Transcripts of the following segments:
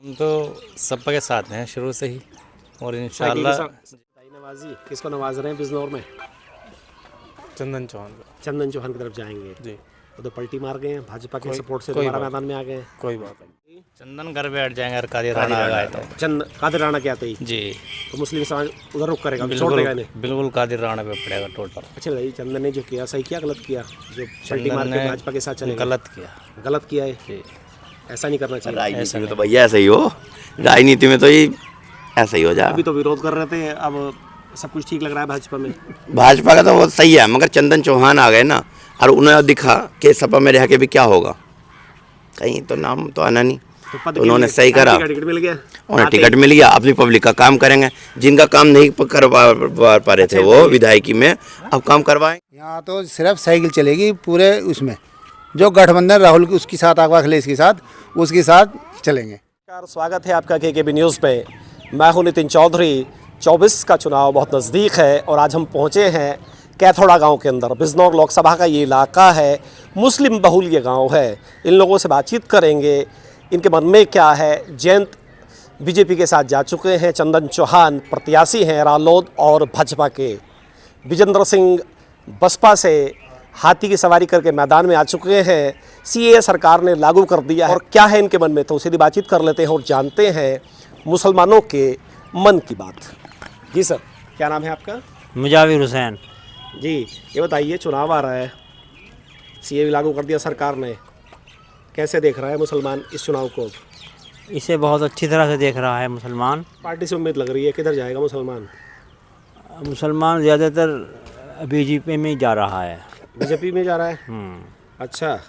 हम तो सपा के साथ हैं शुरू से ही और इंशाल्लाह। नवाजी किसको नवाज रहे हैं बिजनौर में? चंदन चौहान का। चंदन चौहान की तरफ जाएंगे जी। उधर पलटी मार गए हैं, भाजपा के सपोर्ट से दोबारा मैदान में आ गए हैं। कोई बात नहीं। चंदन घर बैठ जाएंगे अगर कादिर राणा आ गए तो। कादिर राणा क्या आते ही जी तो मुस्लिम समाज उधर रुक करेगा, छोड़ देगा इन्हें। बिल्कुल कादिर राणा पे पड़ेगा टोटल। अच्छा भाई, चंदन ने जो किया सही किया गलत किया? जो पलटी मार के भाजपा के साथ चले गलत किया है। जी ऐसा नहीं करना चाहिए। राजनीति में तो भैया ऐसा ही हो, राजनीति में तो ये ऐसा ही हो जाए। अभी तो विरोध कर रहे थे, अब सब कुछ ठीक लग रहा है भाजपा में। भाजपा का तो बहुत सही है, मगर चंदन चौहान आ गए ना और उन्हें दिखा कि सपा में रह के भी क्या होगा, कहीं तो नाम तो आना नहीं। तो उन्होंने सही करा, टिकट मिल गया, उन्हें टिकट मिल गया, अपनी पब्लिक का काम करेंगे। जिनका काम नहीं करवा पा रहे थे वो विधायकी में, अब काम करवाएं। यहाँ तो सिर्फ साइकिल चलेगी पूरे उसमें, जो गठबंधन राहुल की उसके साथ अखिलेश के साथ उसके साथ चलेंगे। स्वागत है आपका केकेबी न्यूज़ पे। मैं हूं नितिन चौधरी। 24 का चुनाव बहुत नज़दीक है और आज हम पहुंचे हैं कैथोड़ा गांव के अंदर। बिजनौर लोकसभा का ये इलाका है, मुस्लिम बहुल ये गांव है। इन लोगों से बातचीत करेंगे, इनके मन में क्या है। जयंत बीजेपी के साथ जा चुके हैं, चंदन चौहान प्रत्याशी हैं रालोद और भाजपा के। विजेंद्र सिंह बसपा से हाथी की सवारी करके मैदान में आ चुके हैं। सीएए सरकार ने लागू कर दिया है और क्या है इनके मन में, तो सीधी बातचीत कर लेते हैं और जानते हैं मुसलमानों के मन की बात। जी सर, क्या नाम है आपका? मुजाविर हुसैन। जी, ये बताइए, चुनाव आ रहा है, सीएए लागू कर दिया सरकार ने, कैसे देख रहा है मुसलमान इस चुनाव को? इसे बहुत अच्छी तरह से देख रहा है मुसलमान। पार्टी से उम्मीद लग रही है, किधर जाएगा मुसलमान? मुसलमान ज़्यादातर बीजेपी में जा रहा है। बीजेपी में जा रहा है? अच्छा।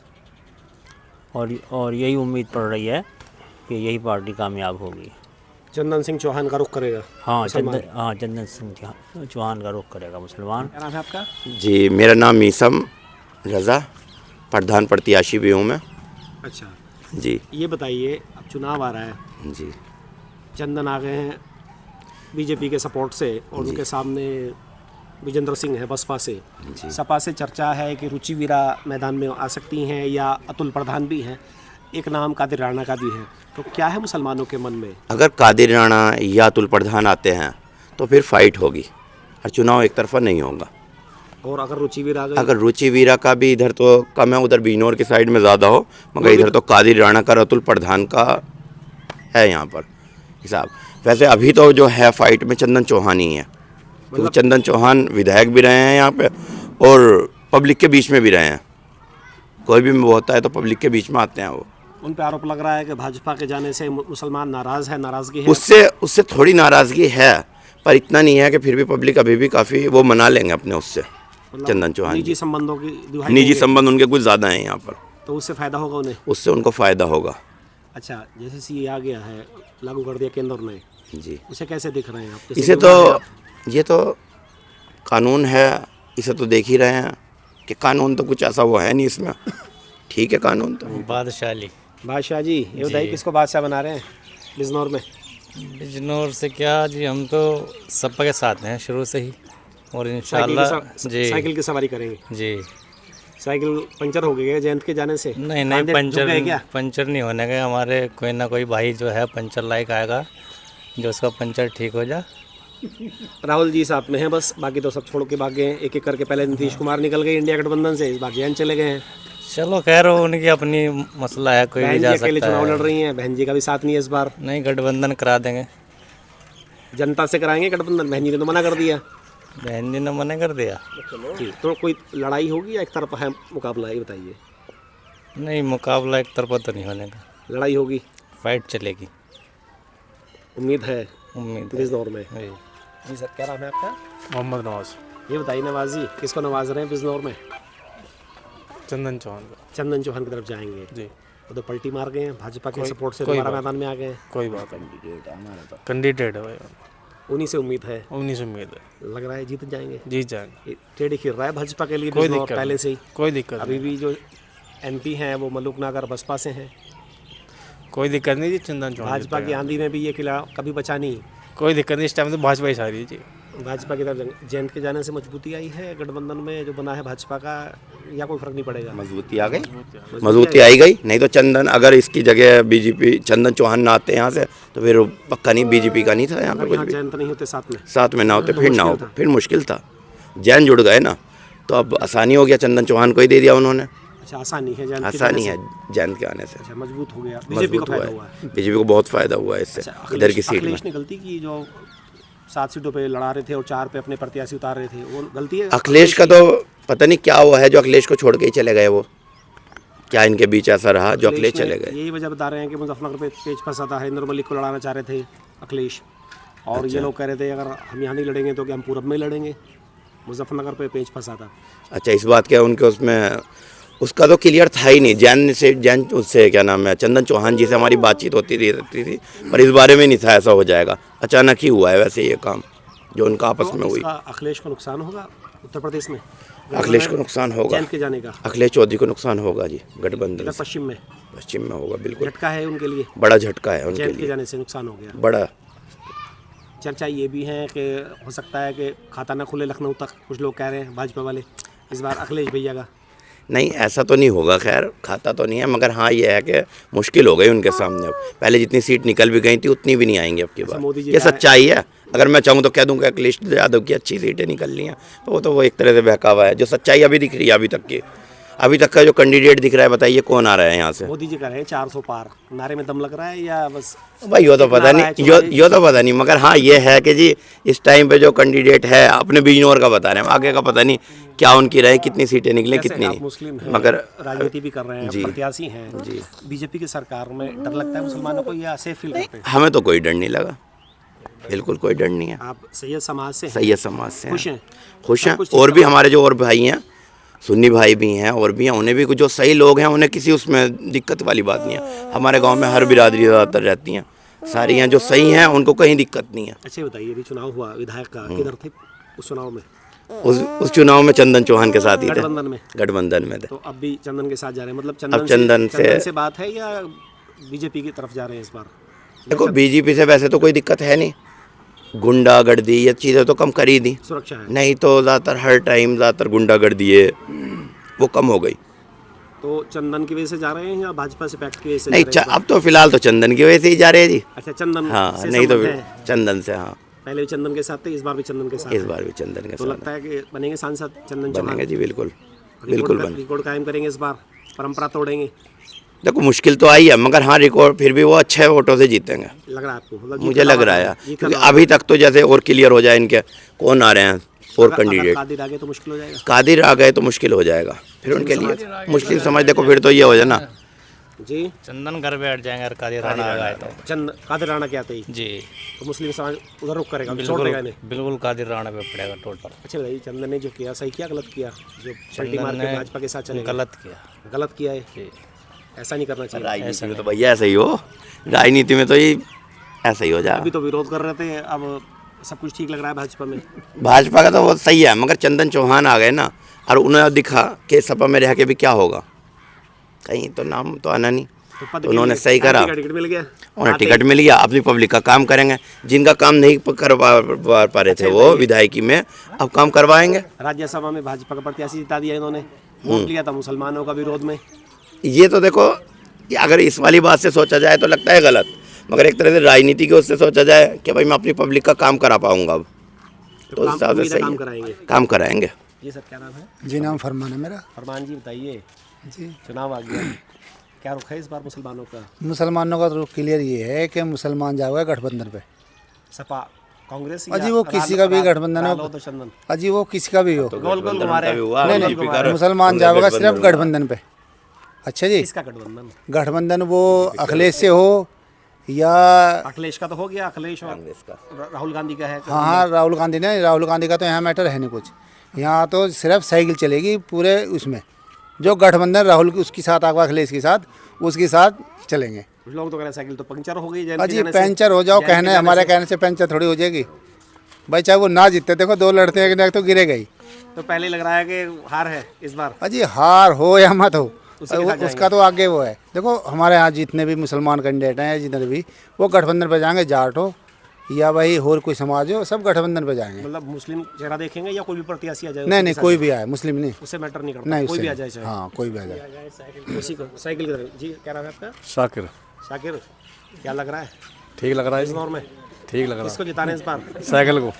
और यही उम्मीद पड़ रही है कि यही पार्टी कामयाब होगी। चंदन सिंह चौहान का रुख करेगा? चंदन सिंह चौहान का रुख करेगा मुसलमान। क्या नाम है आपका? जी, मेरा नाम मीसम रज़ा, प्रधान प्रत्याशी भी हूँ मैं। अच्छा जी। ये बताइए, अब चुनाव आ रहा है जी। चंदन आ गए हैं बीजेपी के सपोर्ट से और उनके सामने विजेंद्र सिंह है बसपा से। सपा से चर्चा है कि रुचि वीरा मैदान में आ सकती हैं या अतुल प्रधान भी हैं, एक नाम कादिर राणा का भी है। तो क्या है मुसलमानों के मन में? अगर कादिर राणा या अतुल प्रधान आते हैं तो फिर फाइट होगी और चुनाव एक तरफा नहीं होगा। और अगर रुचि वीरा आ गई? अगर रुचि वीरा का भी इधर तो कम है, उधर बिजनौर की साइड में ज़्यादा हो, मगर इधर तो कादिर राणा का, अतुल प्रधान का है यहाँ पर हिसाब। वैसे अभी तो जो है फाइट में चंदन चौहान ही है, क्योंकि चंदन चौहान विधायक भी रहे हैं यहाँ पे और पब्लिक के बीच में भी रहे हैं। कोई भी वो होता है तो पब्लिक के बीच में आते हैं वो। उन पे आरोप लग रहा है कि भाजपा के जाने से मुसलमान नाराज़ है, नाराज़गी है। उससे थोड़ी नाराज़गी है, पर इतना नहीं है कि फिर भी पब्लिक अभी भी काफ़ी वो मना लेंगे अपने उससे। चंदन चौहान निजी संबंधों की निजी संबंध उनके कुछ ज़्यादा हैं यहाँ पर, तो उससे फ़ायदा होगा उन्हें? उससे उनको फ़ायदा होगा। अच्छा, जैसे सीएए आ गया है, लागू कर दिया केंद्र ने, जी, उसे कैसे देख रहे हैं आप? इसे तो ये तो कानून है, इसे तो देख ही रहे हैं कि कानून तो कुछ ऐसा वो है नहीं इसमें, ठीक है कानून तो। बादशाह जी, ये बताइए किसको बादशाह बना रहे हैं बिजनौर में? बिजनौर से क्या जी, हम तो सपा के साथ हैं शुरू से ही और इंशाल्लाह। जी, साइकिल की सवारी करेंगे? जी। साइकिल पंचर हो गई है जयंत के जाने से? नहीं, पंचर नहीं होने गए। हमारे कोई ना कोई भाई जो है पंचर लाइक आएगा जो उसका पंचर ठीक हो जाए। राहुल जी साथ में हैं बस, बाकी तो सब छोड़ के भाग गए हैं एक एक करके। पहले नीतीश कुमार निकल गए इंडिया गठबंधन से, बाकी जैन चले गए हैं। चलो खैर, उनकी अपनी मसला है, कोई भी जा सकता है। चुनाव लड़ रही हैं, बहन जी का भी साथ नहीं है इस बार। नहीं, गठबंधन करा देंगे, जनता से कराएंगे गठबंधन। बहन जी ने तो मना कर दिया। बहन जी ने मना कर दिया? तो कोई लड़ाई होगी या एक तरफा है मुकाबला, ये बताइए। नहीं, मुकाबला एक तरफा तो नहीं होने का, लड़ाई होगी, फाइट चलेगी। उम्मीद है बिजनौर में। जी सर, क्या नाम है आपका? मोहम्मद नवाज। ये बताइए नवाज जी, किसको नवाज रहे हैं बिजनौर में? चंदन चौहान का। चंदन चौहान की तरफ जाएंगे? जी। उधर पलटी मार गए हैं, भाजपा के सपोर्ट से दोबारा मैदान में आ गए हैं। कोई बात नहीं, कैंडिडेट है, उन्हीं से उम्मीद है। उन्हीं से उम्मीद है, लग रहा है जीत जाएंगे। जीत जाएंगे। टेढ़ी खिर रहा है भाजपा के लिए कोई दिक्कत पहले से ही, कोई दिक्कत। अभी भी जो एमपी हैं वो मलूक नागर बसपा से हैं। कोई दिक्कत नहीं जी, चंदन चौहान भाजपा की आंधी में भी ये किला कभी बचा नहीं। कोई दिक्कत नहीं, इस टाइम तो भाजपा ही सारी जी। भाजपा की तरफ जयंत के जाने से मजबूती आई है गठबंधन में जो बना है भाजपा का, या कोई फर्क नहीं पड़ेगा? मजबूती आ गई, मजबूती आई गई। नहीं तो चंदन अगर इसकी जगह बीजेपी चंदन चौहान ना आते यहाँ से तो फिर पक्का नहीं बीजेपी का नहीं था यहाँ पे कुछ भी। जयंत नहीं होते साथ में ना होते फिर ना हो, फिर मुश्किल था। जैन जुड़ गए ना तो अब आसानी हो गया, चंदन चौहान को ही दे दिया उन्होंने। अच्छा, आसानी है जयंत के आसानी जाने है जैन के आने से। अच्छा, मजबूत हो गया, बीजेपी को मजबूत हुआ फायदा हुआ है। है, बीजेपी को बहुत फायदा हुआ है इससे। अच्छा, इधर की सीट में अखिलेश ने गलती की जो 7 सीटों पे लड़ा रहे थे और 4 पे अपने प्रत्याशी उतार रहे थे, वो गलती है? अखिलेश का तो पता नहीं क्या हुआ है जो अखिलेश को छोड़ के ही चले गए। वो क्या इनके बीच ऐसा रहा जो अखिलेश चले गए? यही वजह बता रहे हैं कि मुजफ्फरनगर पे पेच फंसा था, हरिंदर मलिक को लड़ाना चाह रहे थे अखिलेश, और ये लोग कह रहे थे अगर हम यहाँ नहीं लड़ेंगे तो क्या हम पूरब में लड़ेंगे। मुजफ्फरनगर पे पेच फंसा था। अच्छा, इस बात क्या उनके उसमें उसका तो क्लियर था ही नहीं। जैन उससे क्या नाम है चंदन चौहान जी से हमारी बातचीत होती थी पर इस बारे में नहीं था ऐसा हो जाएगा। अचानक ही हुआ है वैसे ये काम जो उनका आपस में हुई। अखिलेश को नुकसान होगा उत्तर प्रदेश में? अखिलेश को नुकसान होगा, जयंत के जाने का। अखिलेश चौधरी को नुकसान होगा जी गठबंधन से। पश्चिम में होगा, बिल्कुल झटका है उनके लिए, बड़ा झटका है उनके जयंत के लिए, जाने से नुकसान हो गया बड़ा। चर्चा ये भी है कि हो सकता है कि खाता ना खुले लखनऊ तक, कुछ लोग कह रहे हैं भाजपा वाले इस बार अखिलेश भैया का। नहीं, ऐसा तो नहीं होगा, खैर खाता तो नहीं है, मगर हाँ ये है कि मुश्किल हो गई उनके सामने। अब पहले जितनी सीट निकल भी गई थी उतनी भी नहीं आएंगी अब की बार। ये सच्चाई है। अगर मैं चाहूँ तो कह दूँ कि अखिलेश यादव की अच्छी सीटें निकल ली हैं, तो वो एक तरह से बहकावा है। जो सच्चाई अभी दिख रही है अभी तक का जो कैंडिडेट दिख रहा है, बताइए कौन आ रहा है यहाँ से? मोदी जी कह रहे हैं 400 पार, नारे में दम लग रहा है या बस? भाई यो तो पता नहीं, यो तो पता नहीं, मगर हाँ ये है कि जी इस टाइम पे जो कैंडिडेट है अपने बिजनौर का बता रहे हैं, आगे का पता नहीं क्या उनकी रहे, कितनी सीटें निकले कितनी मुस्लिम नहीं, मगर राजनीति भी कर रहे हैं, प्रत्याशी हैं जी। बीजेपी की सरकार में डर लगता है मुसलमानों को या सेफ फील करते हैं? हमें तो कोई डर नहीं लगा, बिल्कुल कोई डर नहीं है। आप सैयद समाज से? सैयद समाज से खुश हैं? खुश हैं। और भी हमारे जो और भाई हैं, सुन्नी भाई भी हैं और भी हैं, उन्हें भी जो सही लोग हैं उन्हें किसी उसमें दिक्कत वाली बात नहीं है। हमारे गांव में हर बिरादरी ज़्यादातर रहती हैं, सारी हैं जो सही हैं, उनको कहीं दिक्कत नहीं है। अच्छा बताइए, अभी चुनाव हुआ विधायक का, किधर थे उस चुनाव में? उस चुनाव में चंदन चौहान के साथ ही थे, गठबंधन में थे। तो अब भी चंदन के साथ जा रहे हैं? मतलब चंदन से बात है या बीजेपी की तरफ जा रहे हैं इस बार? देखो बीजेपी से वैसे तो कोई दिक्कत है नहीं, गुंडागर्दी ये चीज़ें तो कम कर ही दी, सुरक्षा है। नहीं तो ज़्यादातर हर टाइम ज़्यादातर गुंडागर्दी है वो कम हो गई। तो चंदन की वजह से जा रहे हैं या भाजपा से पैक्ट की वजह से? नहीं, अब तो फिलहाल तो चंदन की वजह से ही जा रहे हैं जी। अच्छा, चंदन हाँ, से नहीं तो है। चंदन से, हाँ पहले भी चंदन के साथ थे, इस बार भी चंदन के साथ? इस बार भी चंदन के तो साथ लगता है कि बनेंगे सांसद चंदन चौहान? बनेंगे जी, बिल्कुल बिल्कुल बने। रिकॉर्ड कायम करेंगे इस बार, परंपरा तोड़ेंगे? देखो मुश्किल तो आई है, मगर हाँ रिकॉर्ड फिर भी वो अच्छे वोटों से जीतेंगे, लग रहा है आपको? मतलब मुझे लग रहा है, क्योंकि अभी तक तो जैसे और क्लियर हो जाए इनके कौन आ रहे हैं और कैंडिडेट। कादिर आ गए तो मुश्किल हो जाएगा? कादिर आ गए तो मुश्किल हो जाएगा फिर उनके लिए, मुस्लिम समझ देखो फिर तो ये हो जाए ना जी, चंदन घर बैठ जाएंगे अगर कादिर राणा आ गए तो। कादिर राणा क्या आते ही जी, तो मुस्लिम समाज उधर रुक करेगा, छोड़ देगा इन्हें? बिल्कुल कादिर राणा पे पड़ेगा टोटल। अच्छा बताइए, चंदन ने जो किया सही किया गलत किया, जो पलटी मार के भाजपा के साथ चले गए? गलत किया है, ऐसा नहीं करना चाहिए। राजनीति में तो भैया ऐसा ही हो, राजनीति में तो ये ऐसा ही हो जाए। अभी तो विरोध कर रहे थे, अब सब कुछ ठीक लग रहा है भाजपा में? भाजपा का तो वो सही है, मगर चंदन चौहान आ गए ना और उन्हें दिखा कि सपा में रह के भी क्या होगा, कहीं तो नाम तो आना नहीं, तो उन्होंने सही करा, टिकट मिल गया, उन्हें टिकट मिल गया, अपनी पब्लिक का काम करेंगे। जिनका काम नहीं करवा पा रहे थे वो विधायकी में, अब काम करवाएंगे। राज्यसभा में भाजपा का प्रत्याशी जिता दिया इन्होंने, वोट लिया था मुसलमानों का विरोध में। ये तो देखो, अगर इस वाली बात से सोचा जाए तो लगता है गलत, मगर एक तरह से राजनीति की उससे सोचा जाए कि भाई मैं अपनी पब्लिक का काम करा पाऊंगा अब, तो उस हिसाब से सही काम कराएंगे। जी सर, क्या नाम है? जी नाम फरमान है मेरा। फरमान जी बताइए, जी चुनाव आ गया, क्या रुख है इस बार मुसलमानों का? मुसलमानों का रुख क्लियर ये है कि मुसलमान जाओगे गठबंधन पे, सपा कांग्रेस? अजी वो किसी का भी गठबंधन हो, अजी वो किसी का भी हो, गोल गोल घुमा नहीं, मुसलमान जाओगे सिर्फ गठबंधन पे। अच्छा जी, किसका गठबंधन? गठबंधन वो अखिलेश से हो या अखिलेश का तो हो गया, अखिलेश और राहुल गांधी का है? हाँ, राहुल गांधी ने, राहुल गांधी का तो यहाँ मैटर है नहीं कुछ, यहाँ तो सिर्फ साइकिल चलेगी पूरे उसमें, जो गठबंधन राहुल की उसके साथ आगे अखिलेश के साथ, उसके साथ चलेंगे। कुछ लोग तो कह रहे हैं साइकिल तो पंचर हो गई। अजी पंचर हो जाओ, कहने हमारे कहने से पंचर थोड़ी हो जाएगी भाई, चाहे वो ना जीतते, देखो दो लड़ते हैं कि तो गिरेगा ही। तो पहले लग रहा है कि हार है इस बार? अजी हार हो या मत हो, उसका तो आगे वो है। देखो हमारे यहाँ जितने भी मुसलमान कैंडिडेट हैं जिधर भी, वो गठबंधन पर जाएंगे, जाट हो या भाई और कोई समाज हो, सब गठबंधन पे जाएंगे। मतलब मुस्लिम चेहरा देखेंगे या कोई भी प्रत्याशी आ जाए? नहीं नहीं, कोई भी आए, मुस्लिम नहीं, उससे मैटर नहीं करता, नहीं कोई उससे भी आ नहीं। जाए चाहे। हाँ कोई भी आ जाए। उसी को साइकिल की तरफ। जी क्या नाम है आपका? शाकिर शाकिर, क्या लग रहा है ठीक लग रहा है बिजनौर में? ठीक लग रहा किसको जिताने इस बार? है साइकिल को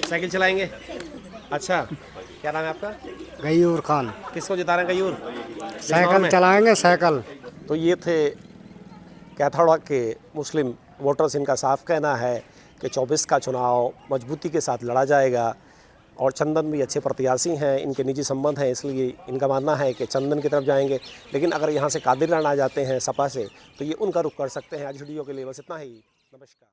साइकिल चलाएंगे। अच्छा, क्या नाम है आपका? गयूर खान। किसको जिताने गयूर? साइकिल चलाएंगे, साइकिल। तो ये थे कैथोड़ा के मुस्लिम वोटर्स। इनका साफ कहना है कि 24 का चुनाव मजबूती के साथ लड़ा जाएगा और चंदन भी अच्छे प्रत्याशी हैं, इनके निजी संबंध हैं, इसलिए इनका मानना है कि चंदन की तरफ जाएंगे। लेकिन अगर यहाँ से कादिर राणा आ जाते हैं सपा से तो ये उनका रुख कर सकते हैं। आज वीडियो के लिए बस इतना ही। नमस्कार।